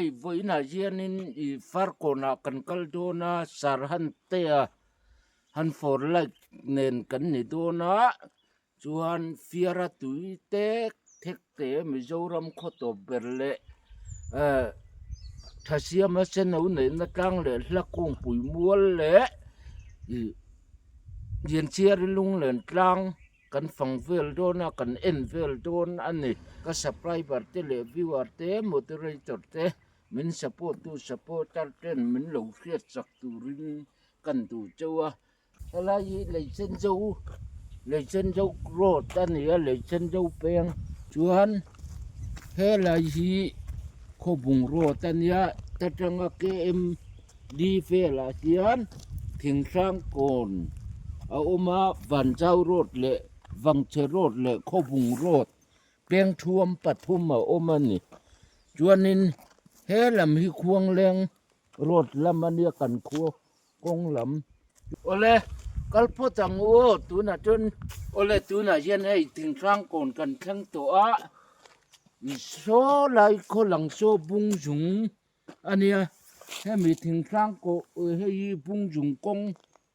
voi na hianin I far kona kan kal do na sar han te a han for like nen kan ni do na chuan fiara tui te thek te mizoram khoto berle thasia ma sen au nei na tlang le hlakung pui mual le yen chiar lung len tlang kan fang vel do na kan en vel don ani ka supply bar te le viewer te moderator te min support tu supporter ten min lo khiat sak tu rin kan tu chawa helai le chen zo road ani le chen zo peng chuan helai hi khobung road ania tatanga KM di vela hian thing sang kon a oma van chau road le wangche road le khobung road peng thuam pathum a oma ni chuanin he lam hi khuang leng road lam ania kan khu kong lam ole kalpo tang o tuna chun ole tuna hian hei thing sang kon kan thlang to a so lai kho lang so bung jung ania he mi thing sang ko hei bung jung kong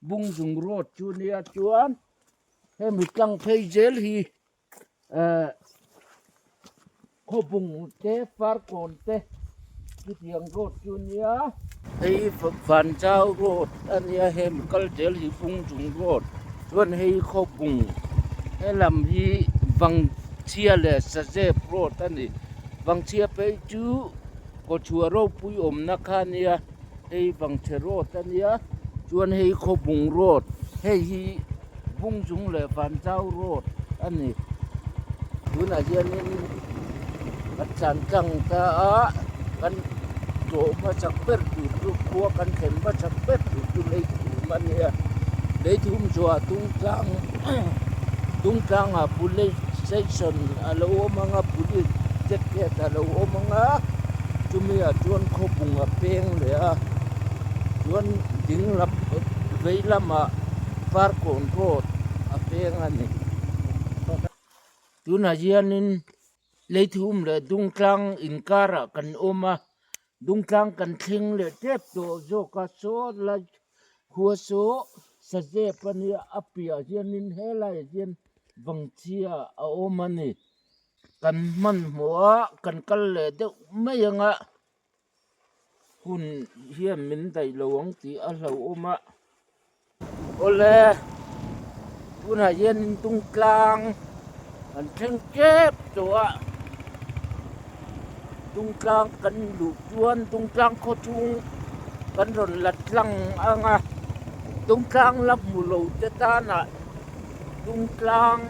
bung jung road chunia chuan he mi tlang phei zel hi kho bung te far kon te tiang road chunia hei van chau road ania he mi kal zel hi bung jung road chuan hei kho bung he lam hi wang chia le sa je road ani wang chia pe chu ko chua ro pui om na khania hei wang che road ania chuan hei kho bung road hei hi bung jung le van chau road ani tuna hianin kan chan tlang ta a kan to ma chak per tu khua kan khen ma chak per tu lei tu mania lei thum chua tung tlang a police station alo manga police check alo manga chumi a chuan kho bung a peng le a chuan ding lap veilama far kon road a peng ani tuna hianin leithum le dungtlang inkara kan oma dungtlang kan thing le tep to zo ka so la khua so sa je pania apia hianin helai hian wangchia a oma ni kan man moa kan kal le de mayanga hun hian min dai lowang ti a hlo oma ole tuna hianin dungtlang kan thing tep to a dungtlang kan lu chuan dungtlang kho chung kan ron lat lang anga dungtlang lap mu lo te ta na dungtlang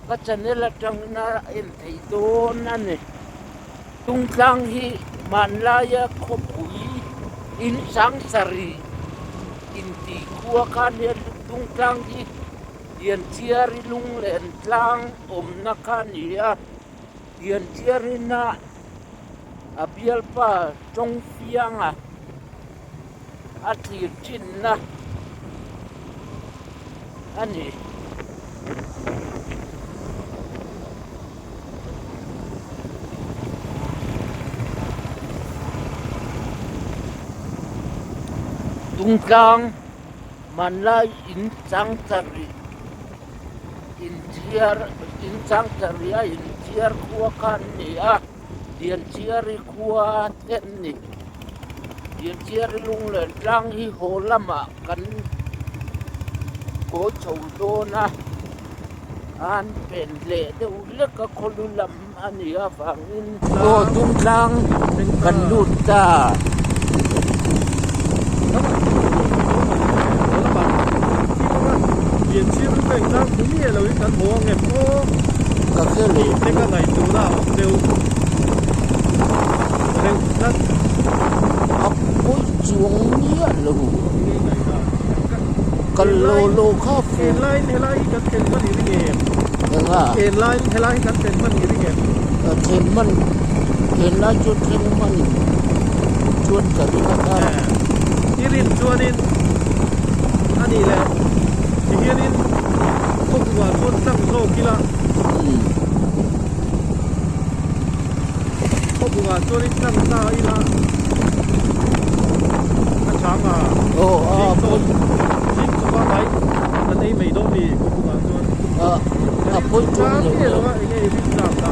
ka chanela tang na en thei don ani dungtlang hi man la ya kho pui in sang sari in ti khua kan ya dungtlang hi yen chiari lung len tlang om na khania yen chiari na abial pa chong fianga athi chin na ani dungtlang man lai in chang tari in chang tari a in chiar khua kan ni a dian chiari khua ten ni dian chiari lung le tlang hi ho lama kan ko chou do na an pen le de u le ka kholulam ani a wangin o dungtlang kan lut ta điện chiếu cái đang cũng như là cái cán bộ nghiệp có các cái lì cái này chủ đạo đều rất học bối chuông nhía lù cần lô khá phù headline các tênมันอยู่ที่headline các tênมันอยู่ที่thêm mình chút thêm mình chuột cả đi các taที่รินชวนนินอันนี้แหละที่เฮียนินพวกว่าคนตั้งโลกีฬาพว บุกตัวนี้นั่งตาอีละอันช้างอ่ะ โอ้พ่น ยิ่งตัวไปอันนี้ไม่ต้องมีบุกตัว พ่นจุง ช้าง เลย เนี่ยหรอว่าไอ้เนี่ยวิ่งตามได้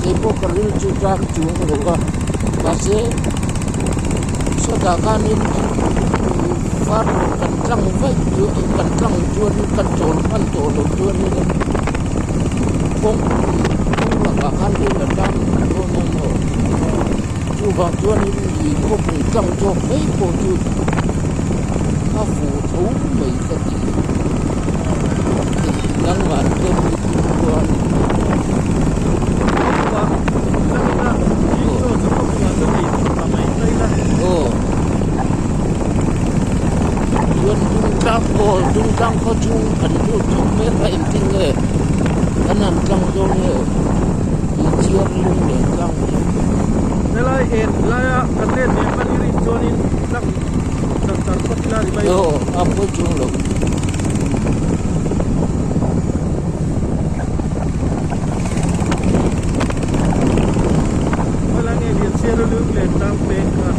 cái bộ cái lưu chú trang chú cái đó và sẽ số cả cái này phát cần trăng với cần trăng chuồn cần trộn chuồn này không là cả cái này là đang không nên chú vào chuồn thì không bị trăng cho mấy bộ chú nó phụ thú mấy cái gì đang làm cái chuồn dung trăng có chung cần chung chung mấy cái tin này anh làm trăng cho này đi chia luôn để trăng đây là hết là cái tên này mình đi cho nên trăng trăng trăng có là gì vậy? Có chung luôn đây là nghe điện xe nó lướt lên trăng bên à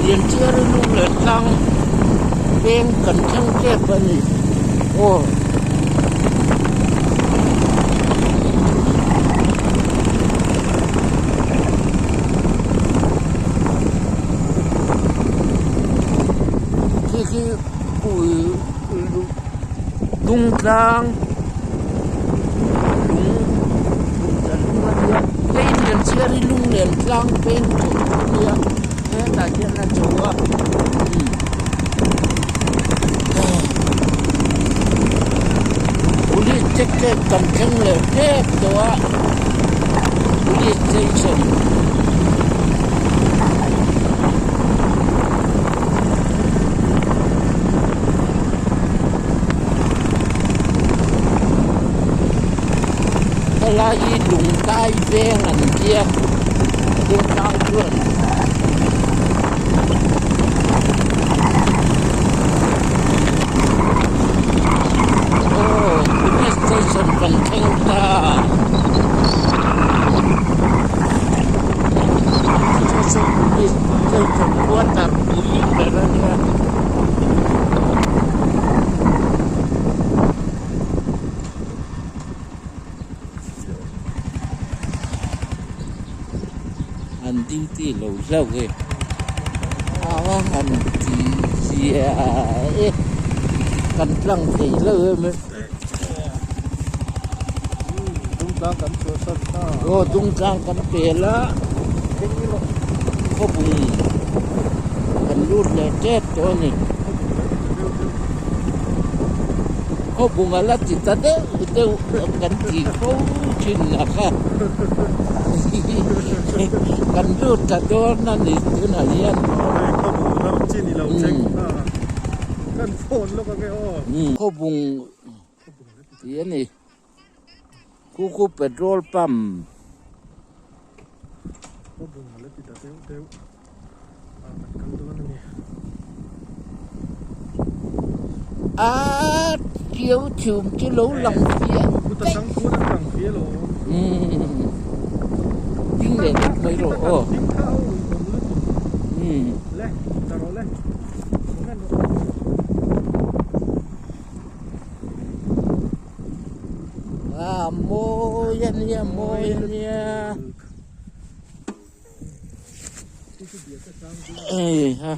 điện chia rồi luôn là trăng bên cần trăng kép bên này cái bụi tung trăng cái điện chia rồi luôn là trăng bên chỗ này tại chuyện là chủ police check cần chân là thế đó police station là y đụng tay về ngành kia đụng tay luôn station cần thanh ta station buat tapi berada anh đi lâu lâu rồi anh đi cần lăng thì lâu mới kan suasana tung trang kan pela ko bung kan lut le tet to ni ko bung ala ti ta de te kan ti ko chin na ka kan lut ta do na ni tu na lian ko bung na chin ni lo chek kan phone lo ka ke ko bung ti ni Kuku petrol pump. Oh, bunga lah tidak tahu. Kan tu kan ni. Chiếu chùm chứ lấu lòng phía. Kita tang phía lo. Chính để đặt mấy rồi. Leh, taruh leh. Moyan ya. Ha.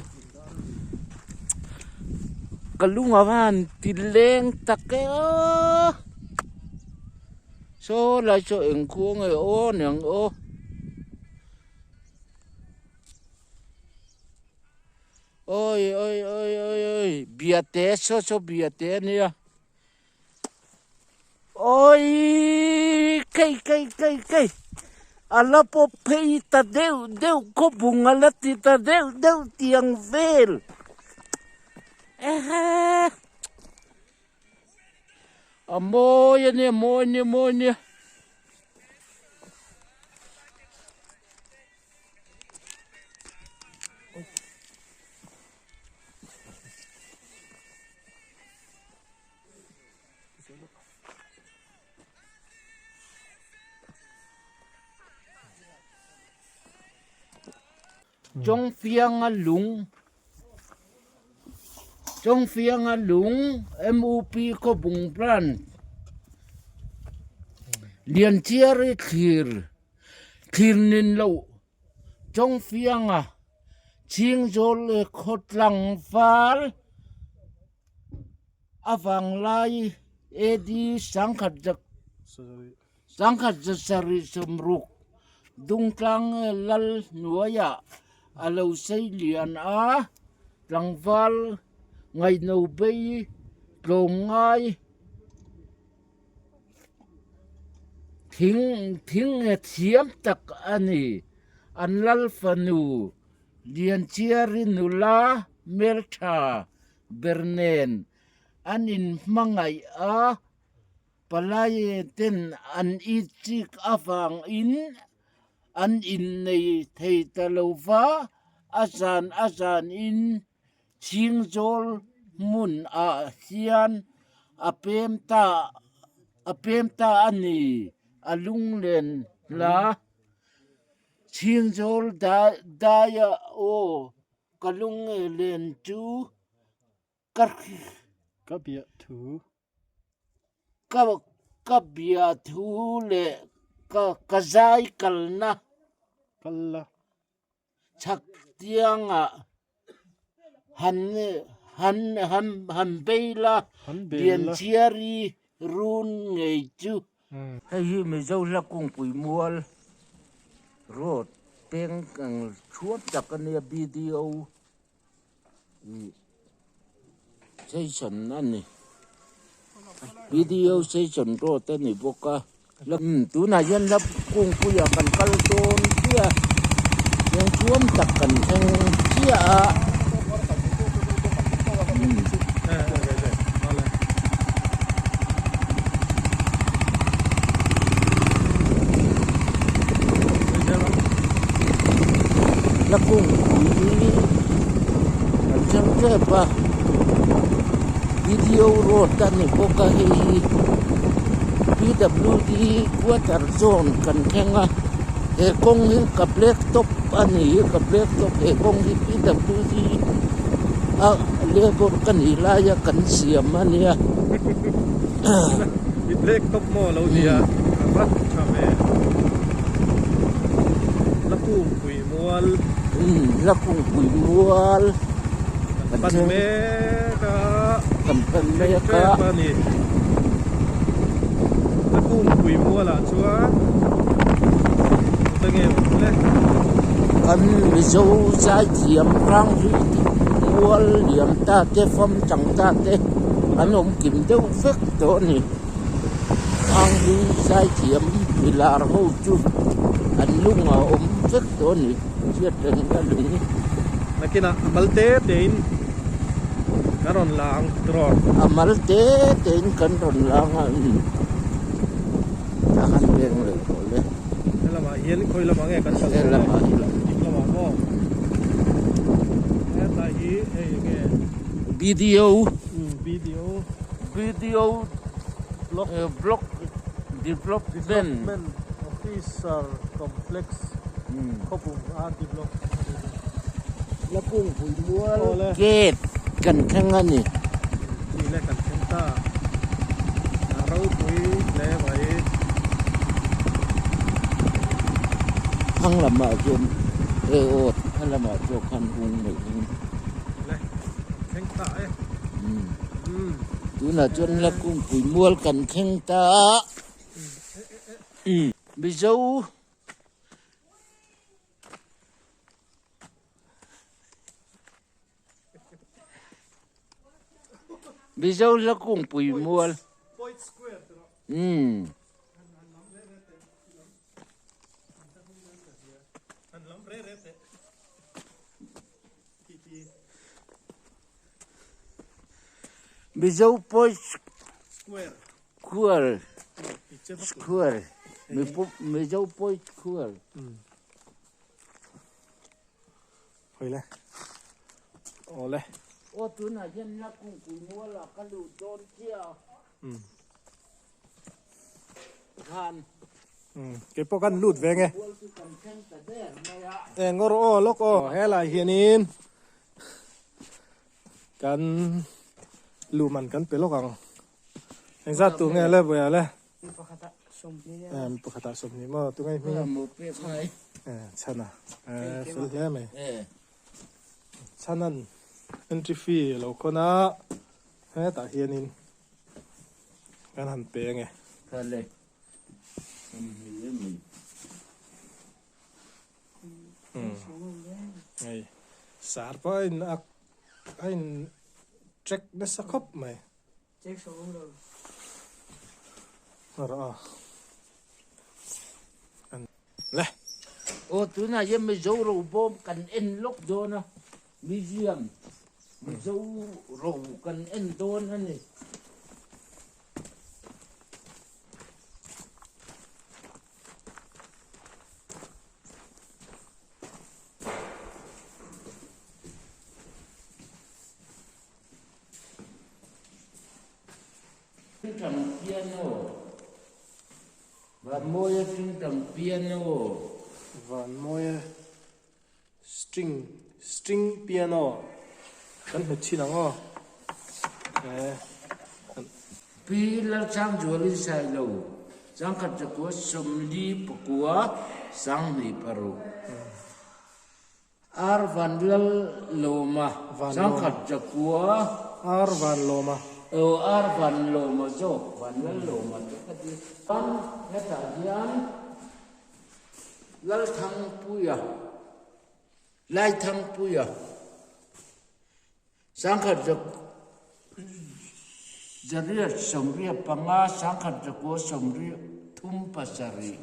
Kalungawan tileng takeo. So lại cho ứng khu người ô nương ô. Ôi, bia té so bia té nè. Ôi, cây. Ala po pay ta deu ko bunga la ti ta deu tiang vel. Amoy ni moy ni trong phiang lung trong phiang lung MUP có bùng plan liền chia ri thir nin lâu trong phiang chiang zol khot lang fal avang lai edi sangkhat sari samruk dung tlang lal nuaya alo say lian langval ngày nâu bay lồng ngay thính thiếm tắc ani an lal fanu lian chiari nula mertha bernen anin mangai palai ten an ichik avang an in nei thei talova azan in chingzol mun hian apem ta ani alung len la chingzol daya o kalung len chu kapia thu kabia thu le kazai kalna kalla chak tiang han beila lian chiari run ngei chu hay hi me zo la kung pui mual rot peng kang chuap tak ania video session ani video session rot ani boka tu na yan la kung puya kan kal ton kia yang chuam tak kan theng kia la kung pui chẳng thế pa video rot ani boka hi PWD water zone kan kenga he kong hi ka black top ani ka black top he kong hi PWD lebor kan hilaya kan siam ania i black top mo lo dia rat chame lapung pui mual pan me ka pani lapung pui mual chuan tenge le kan mizo sai thiam rang hi mual liam ta te fam chang ta te anom kim deu vek to ni ang hi sai thiam pilar ho chu an lunga vek to ni chiat teng ka lung nakina malte tein karon lang tron amal te ten kan ron lang tahan beng le ko le lama hian khoi lama nge kan sal lama lama mo ta hi nge video block development officer complex khopung develop lapung pui mual gate kan khangani ni le kan khenta rau pui le vai hang lama jon ot lama jo kan hung mai le khenta tu na jon lapung pui mual kan khengta bizo la kung pui mual point square bizo point squirrel squirrel mi dấu bôi squirrel hồi lên ô lên ô tu na dân là cũng cũng mua là cái lũ đôn kia khan cái bộ căn lụt về nghe mua cái cần khen ta đẻ này ạ ngor ô lốc ô hay là hiện in căn lù mặn căn pe lốc ang anh ra tụ nghe lên về lên em bộ khata sôm ni mà tụ nghe mi một việc này chăn à phun lẽ mày chăn ăn entry fee lâu con á hay tại hiện in căn hẳn pe nghe thôi lên này sát với anh check nó sắc khớp mày check số rồi rồi này ô tu na dân mi dấu râu bom cần in lốc đôn nó museum mi dấu râu cần in đôn nó này trầm piano và môi trên trầm piano và môi string piano cần phải chi nào pi la sang chùa li sai lo sang khát cho của sum li của sang ni paru ar van loma sang khát cho của ar van loma ar van loma zo van loma cái gì pan cái ta dian lal thang puya lai thang puya sang khát cho Jariya somriya panga sangkat jago somriya tumpasari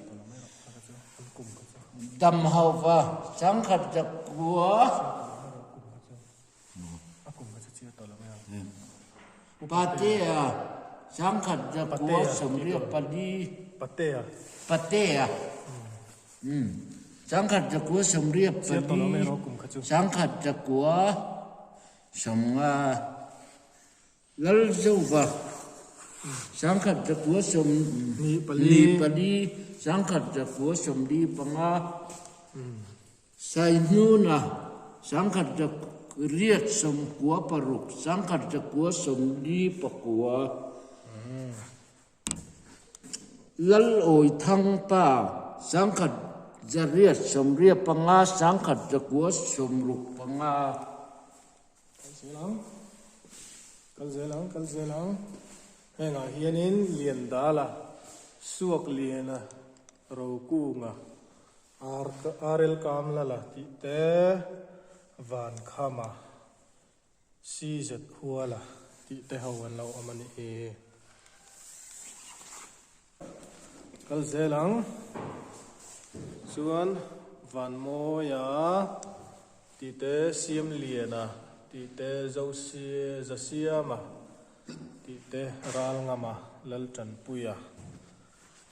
damhava sangkat jago patea sangkat jago somriya padi patea sangkat jago somriya padi sangkat jago somga lal zuba sangkat jago som ni padi sangkat jago som di panga sai nuna sangkat jago riat som kuah paruk sangkat jago som di pakua lal oi thang pa sangkat jariat som ria panga sangkat jago som ruk panga Kal zelang hay nga hianin lian dala suak liana roku nga arel kamla la ti te van khama si zet huala ti te hawan lo amani e kal zelang suan van moya ti te siam liana ti te zausia zasia ma ti te ral ngama lal chan puya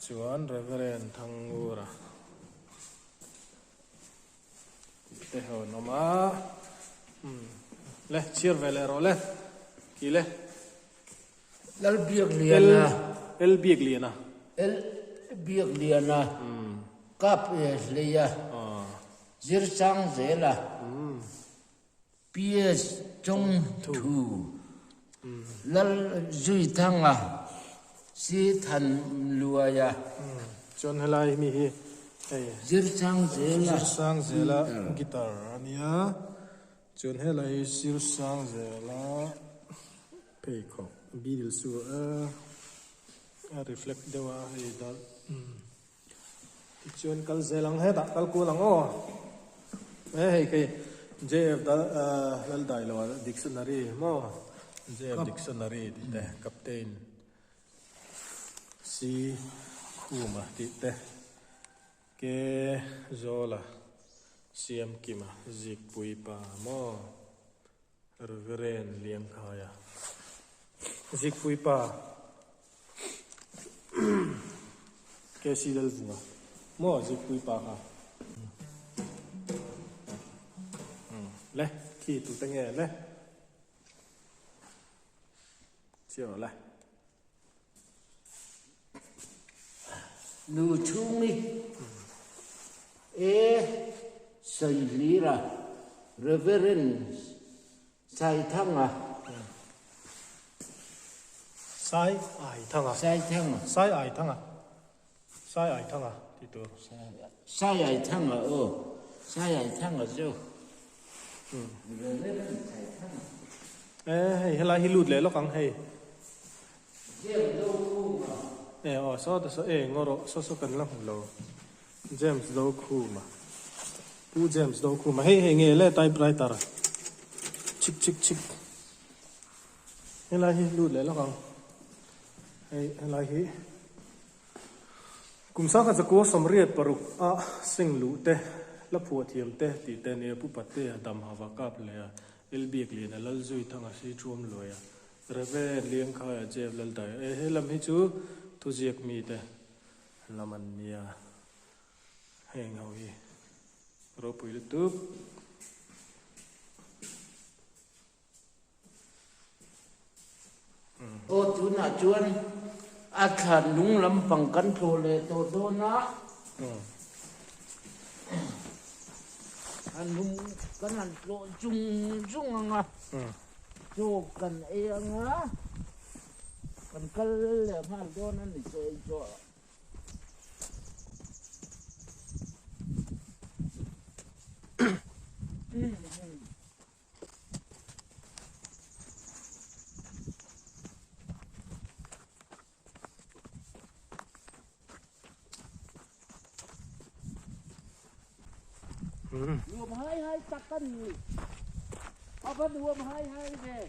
chuan reverend thangura ti te ho noma le chir vele ro le ki le lal biak liana el biak liana el biak liana kap es leya zir sang zela PS trong thủ lal duy thăng à si thần lùa ya chon helai mi hi zir sang zela guitar ania chon helai sir sang zela pe ko bidil su a reflect dewa hi dal chon kal zelang he da kal ko lang o hey ke JF lal dailo dictionary mo JF dictionary te captain si khuma ti te ke zola siam kima zik pui pa mo reveren liam khaya zik pui pa si lal vua mo ji pui pa ha le khi tu ta nghe le chiều lại nu chung đi e sợi lý ra Reverend sai thăng à sai ai thằng à sai thăng à sai ai thằng à sai ai thằng à thì tôi sai ai thăng à sai ai thăng à chứ Reverend sai thăng hay là hi lụt lệ lo căng hay James đâu khu mà so đó so ngoro so cần lắm lo James đâu khu mà pu James đâu khu mà hay nghe lệ typewriter chik hay là hi lụt lệ lo căng hay là hi cùng sáng cái cố sầm riết paruk sinh lũ te la phù thiam te ti te ne pu pat te dam hawa kap le elbiek le na lal zui thanga si chum loya reve liang kha ya je lal dai he lam hi chu tu jiek mi te laman nia heng ho hi ro pui le tu chú nào chuan khan lung lam bằng căn thô lệ tô tô na lung căn ăn lộ chung à cho cần e ngá cần căn lệ pha tô nó để chơi cho rùm hai tắc cân vẫn rùm hai về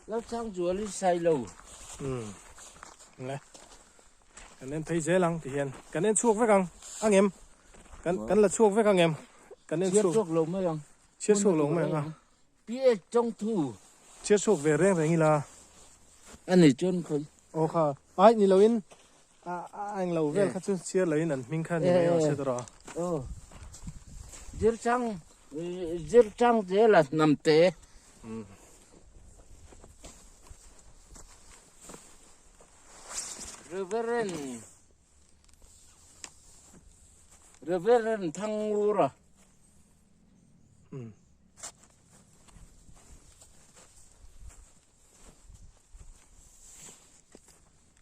แล้วช่างจัวลิใส่lâu này cái nên thấy dễ lắm thì hiền cái nên chuốc với anh em cái là chuốc với anh em cái nên chuốc lâu mấy ông chiết chuốc lâu mấy ông biết trong thu chiết chuốc về riêng về như là anh này chôn khơi ô kha ai ni lovin anh lâu về khát chút chia lấy nè mình khăn như vậy sẽ đó giết trăng thế là nằm té Reverend thăng ura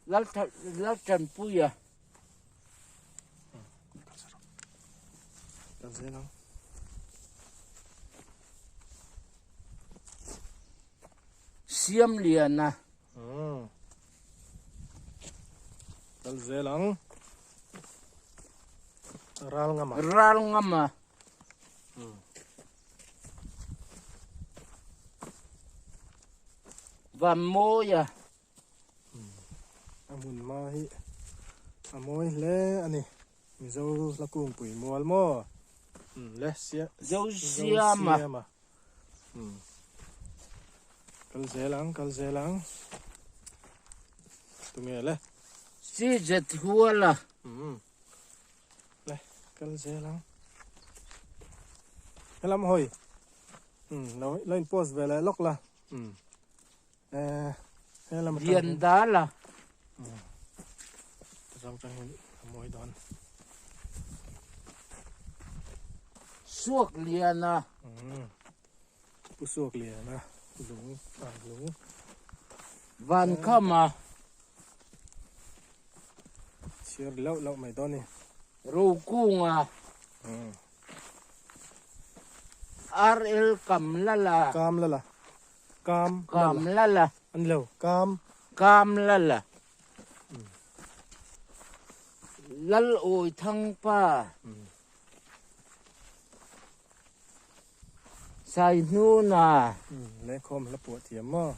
lát trần pui à cái gì nào xiêm liền à cái gì lắm ral ngam à và môi à amun mai amoi le ani mi zo la kum pui mol mo le sia dâu xiêm à kal zelang tu nghe le si jet hua là le kal zelang helam hoi lo lên post về lại lok là helam điền đá là trong mỗi đòn suộc liền à bút suộc liền à lúng van khăm à chia lâu mày đòn này rau cung à RL cam la cam la ăn lâu cam la lal ôi thăng pa sai nu na lấy khom là bùa thiểm mà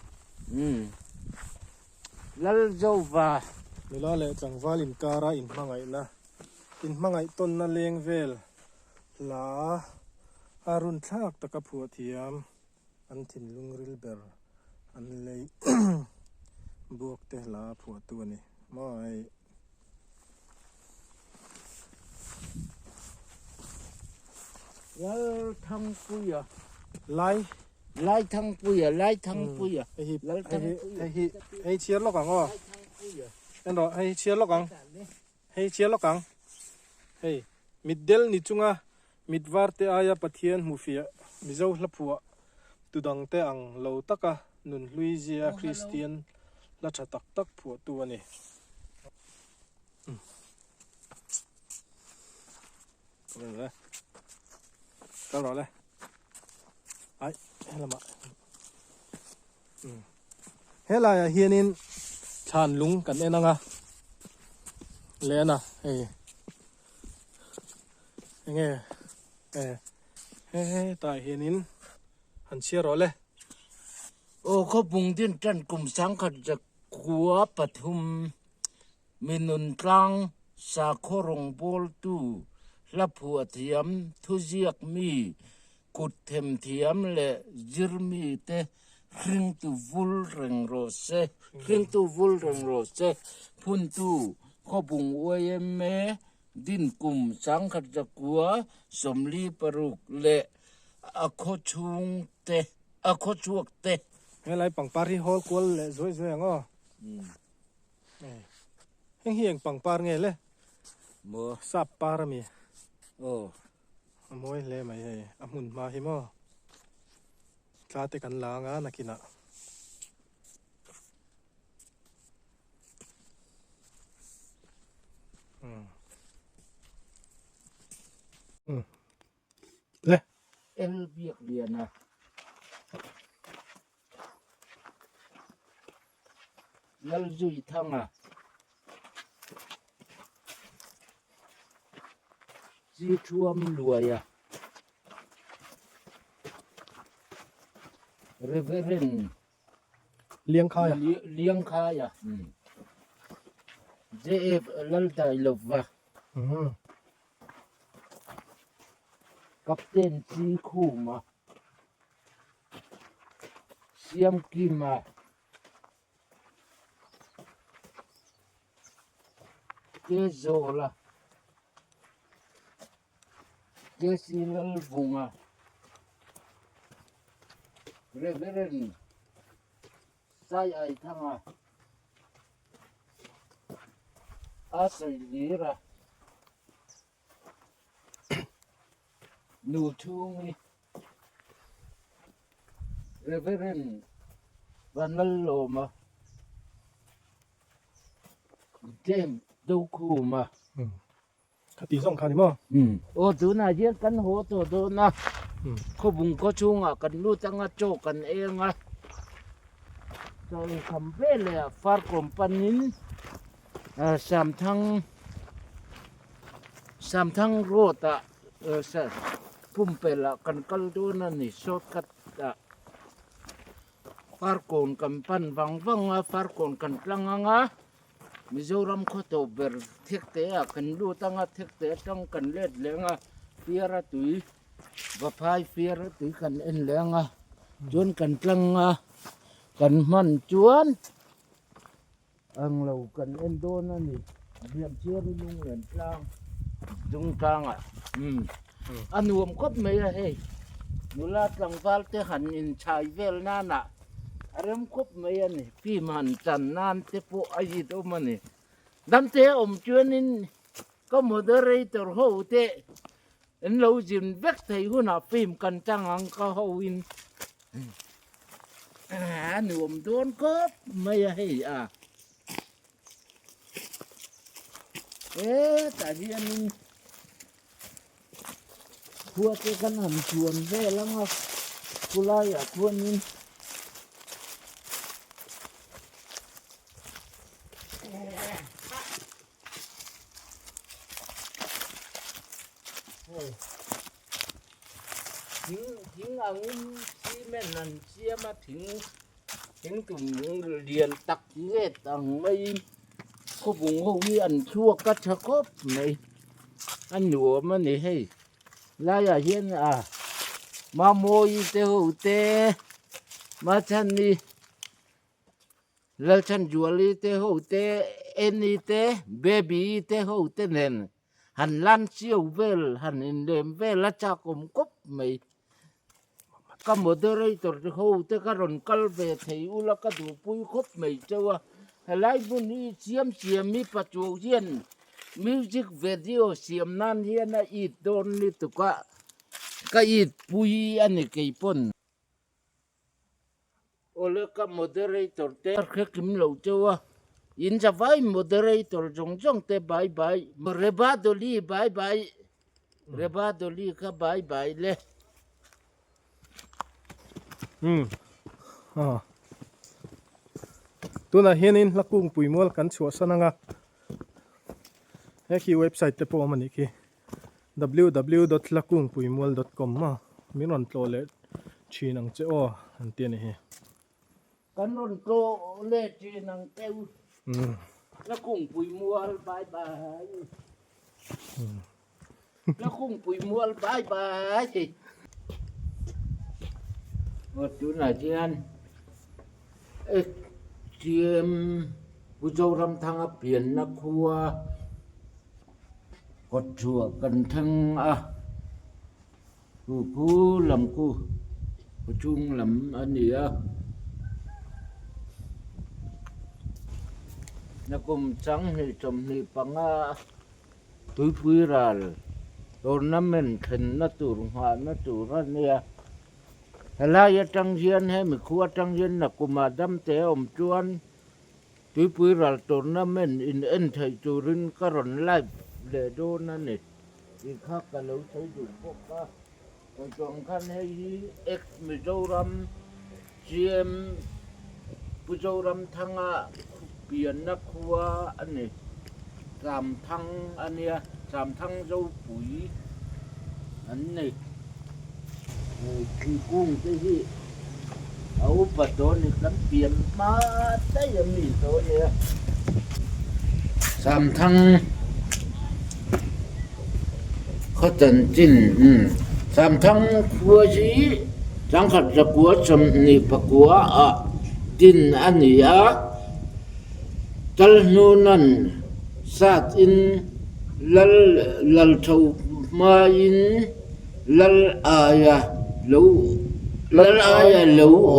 lal dâu va mình lo lệ chẳng va in cara in mangai ton na leng vel là arun thak taka bùa thiểm an thin lung ril ber an lấy buộc te la bùa tu này ไม่ แล้วทั้งปุยอ่ะ ไล่ ไล่ทั้งปุยอ่ะไล่ทั้งปุยอ่ะ ไอ้ฮิ แล้ว ไอ้ ทั้ง ฮิ ปุย ไอ้ฮิไอ้เชียร์ล็อกกังอ๋อ ไล่ทั้งปุยอ่ะ นั่นหรอไอ้เชียร์ล็อกกังไอ้เชียร์ล็อกกังเฮ้ยมิดเดิลนี่จุงอ่ะมิดวาร์เตอายาปะเทียนมูฟีมิเจ้าลับผัวตุดังเตอังโลตักะนุนลุยเซียคริสเตียนละชะตักตักผัวตัวนี่เลยก็รอเลยไอ้เฮ้ยละมาเฮ้ยละเฮียนินชานลุงกันเองนะเลนะเฮ้ยไงเฮ้ยตายเฮียนินหันเชียร์รอเลย โอ้เขาบุงดินจันกลุ่มสังขัดจะขัวปทุมมินุนตรังสาโครงโบลตูลับหัวเทียมทุเจียกมีกุดเทมเทียมและจิรมีเตริงตูวุลเริงโรเซริงตูวุลเริงโรเซพุ่นตูเขาบุงอวยเมดินกลุ่มสังขัดจะขัวสมลีปรุกและอโคชุงเตอโคชวกเต เฮ้ยไรปังปารีฮอลกวลเลยสวยๆงั้อเฮ้ยเฮียงปังปาร์ไงเลย มัว สับปาร์มี โอ้ มวยเลยไหมเฮ้ยอามุนมาหิมอคลาเตกันลางานักินะเลย เอลเบียกเรียนนะยัลจุยทั้งอ่ะจีทัวมรวยอ่ะเรเวเรน เลี้ยงข้าวอ่ะ เลี้ยงข้ายอ่ะเจเอฟลัลไตลบวะกัปตันซีคูมาเซียมกีมาเจโซลาเจสิลัลบุงอ่ะเรเวเรนไซไอทั้งอ่ะอาศัยลีระนูทูมีเรเวเรนวันนัลโลมาเจมดูคูมา คติส่งข่าวนี่มั้ง โอ้ดูน่าเยอะกันโหตัวดูนะเขาบุงเขาชุงอ่ะกันรู้จังอ่ะโจกันเองอ่ะโดยคำเป้เลยอ่ะฟาร์กลมปันนินสามทั้งโรดอ่ะพุ่มเปล่ากันกัลดูนั่นนี่โซกัดอ่ะฟาร์กลกันปันวังอ่ะฟาร์กลกันกลางอ่ะมิโซรัมเขาตัวเบอร์เทคเตะกันดูตั้งอ่ะเทคเตะตั้งกันเล็ดเลี้ยงอ่ะเฟียระตุยว่าพายเฟียระตุยกันเอ็นเลี้ยงอ่ะจนกันกลางอ่ะกันมันจวนอังเรากันเอ็นโดนนั่นนี่เรียนเชื่อลุงเรียนกลางจุงกลางอ่ะอันรวมก็ไม่ละเฮ้ยนุลาตังวาลเตหันอินชายเวลนั่นอ่ะอารมณ์ก็ไม่อันนี้พี่มันจันนานเตปอายิตอมันนี่ดันเตอมจวนนินก็โมเดเรเตอร์โฮเตอันเราจินเวกไทยหัวหน้าฟิล์มกันจังอังก็เฮาวินหนุ่มโดนก็ไม่ให้อ่ะแต่ที่อันนี้พวกกันหันชวนเวลังอ่ะกุลายอ่ะควรนี้ทิ้งอังซีเมนนั่นเสียมาถึงตุ่มเรียนตักเวทตังไม่เขาบุงเขาวิอันชั่วกัจฉกบไม่อันหนัวมันนี่ให้ลายเห็นอ่ะมาโมยเตหูเตมาฉันนี่แล้วฉันจวลีเตหูเต เอ็นอีเตเบบี้เตโฮเตเนนหันลันเชียวเวลหันอินเดมเวลละจากมกบไม่ก็โมเดเรเตอร์โฮเตก็รอนกัลเวทให้อุลก็ดูปุยคบไม่เจ้าอะไรบุนี้เสียมมีปัจจุบันมิวสิกวิดีโอเสียมนั่นเฮียนะอีดโดนนี่ตุกะก็อีดปุยอันนี้กี่ปนโอเลก็โมเดเรเตอร์เตแค่คิมเหล่าเจ้ายินจะไว้โมเดเรเตอร์จงเตบายบายเรบาดลีบายบายเรบาดลีก็บายบายเลยตัวน่ะเฮียนินลักกุ้งปุยมัวกันชัวสนังอ่ะให้คีย์เว็บไซต์เตปอมันอีกที www.lakungpuimol.com มามีนอนโปรเลตชีนังเจ้าอันเตียนี่เฮกันรอนโตเลจีนังเต้าแล้วกุ้งปุยมัวบายบายแล้วกุ้งปุยมัวบายบายว่าจุดไหนที่นั่นเจียมผู้เจ้ารำทางเปลี่ยนนักครัวกดชัวกันทั้งกูลำกูจุงลำอันนี้นักกุมจังนี่จมนี่ปังตุยปุยรัลตัวน้ำมันขึ้นนัตุรงหานัตุรันเนี่ยลายจังเยียนให้มีขวดจังเยียนนักกุมาดำเตอมจวนตุยปุยรัลตัวน้ำมันอินเอ็นไทยจูรินกรอนไลฟ์เลโดนั่นนี่อีกข้ากันเราใช้ดูพวกก็จงคันให้เอ็กซ์มิโซรัมเจียมผู้เจ้ารำทางเปลี่ยนนักครัวอันนี้สามทั้งอันเนี้ยสามทั้งเจ้าปุ๋ยอันนี้คือกุ้งที่เอาปัดโดนนี่กันเปลี่ยนมาได้ยังมีตัวเนี้ยสามทั้งเขาจันจินสามทั้งครัวชีจังขัดจะกัวจำนี่ปะกัวจินอันนี้จัลนูนันสัตอินลัลทูมาอินลัลอายะลูโอ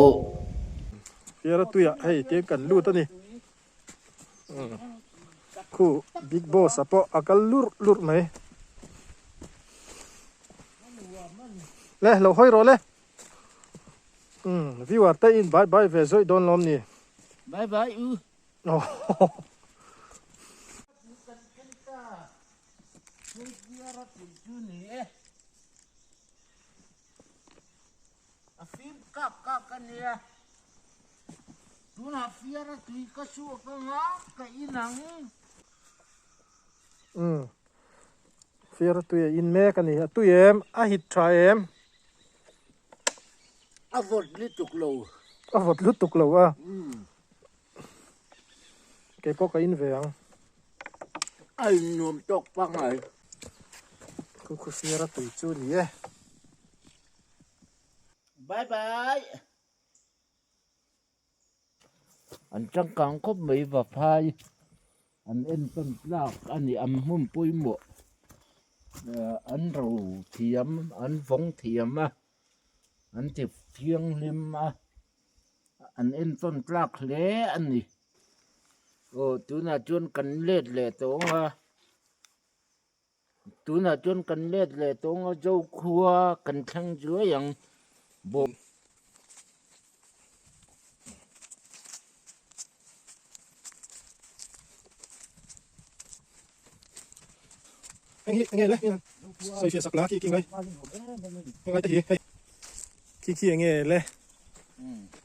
เฟียร์ตุยให้เตียกันลู่ตัวนี้คู่บิ๊กบอสปออากัลลุดไหมเล่เราห้อยรอเลยวิวาร์เตอินบายเฟซอยโดนลมนี่บายบายโอ้ฟิล์มกับกันเนี่ยดูนะฟิล์มตุยก็สู้กันงะกับอีหนังเฟียร์ตุยอินเมกันนี่ตุยฮิตทรายวอดลิตุกโลวอดลิตุกโลแกปอกอินเวียงไอ้หนุ่มตกปังไงกูเฟียร์ตุยจูนี่บายบายอันจังกังก็ไม่ว่าพายอันเอ็นต้นลากอันนี้มุ่มปุยหมดอันรูเทียมอันฟงเทียมอันที่เทียงลิมอันเอ็นต้นลากเละอันนี้โอ้ตัวน่าจนกันเล็ดเลยตรงตัวน่าจนกันเล็ดเลยตรงเจ้าครัวกันทั้งเจืออย่างบ่ไงเลยใส่เสียสักล้าขี้กินเลยไงตะฮีขี้ไงเลย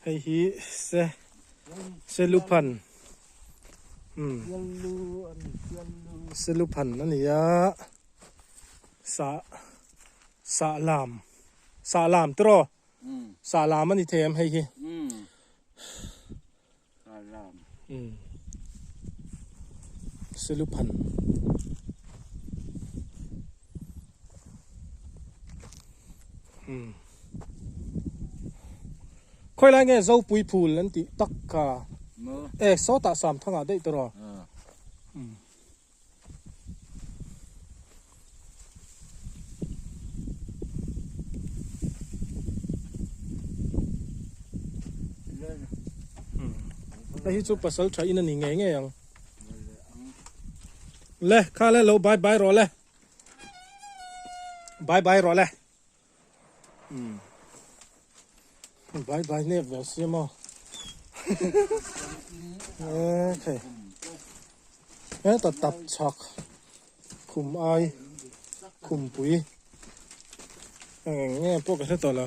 ให้ฮีเซลูพันเซลูพันนั่นนี่สาลามตรอสาลามมันนี่เทมให้ฮีสาลามเซลูพันค่อยละไงเจ้าปุยพูนนั่นติตักกาโซตาสามทั้งได้ตลอด Đây hi chu pasal tha in ani nge yang. Le kha le lo bye bye ro le. Bye bye ro le. Bye bye ne ve si mo. Okay. Ta tap chak. Khum ai. Khum pui. Nghe po ka to la.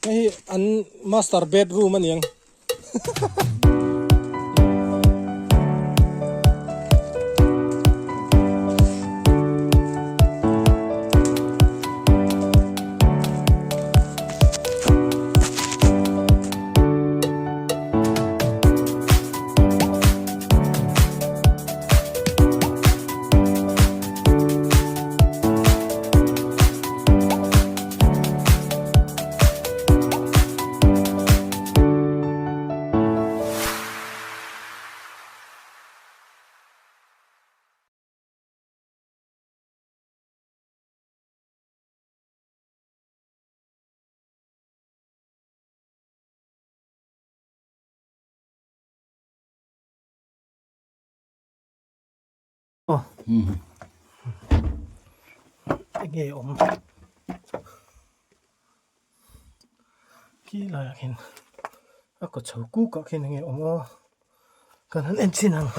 Đây ăn master bedroom anh em. Nghe ôm khi là hiện có cháu cú có khi nghe ôm cần hắn em xin hàng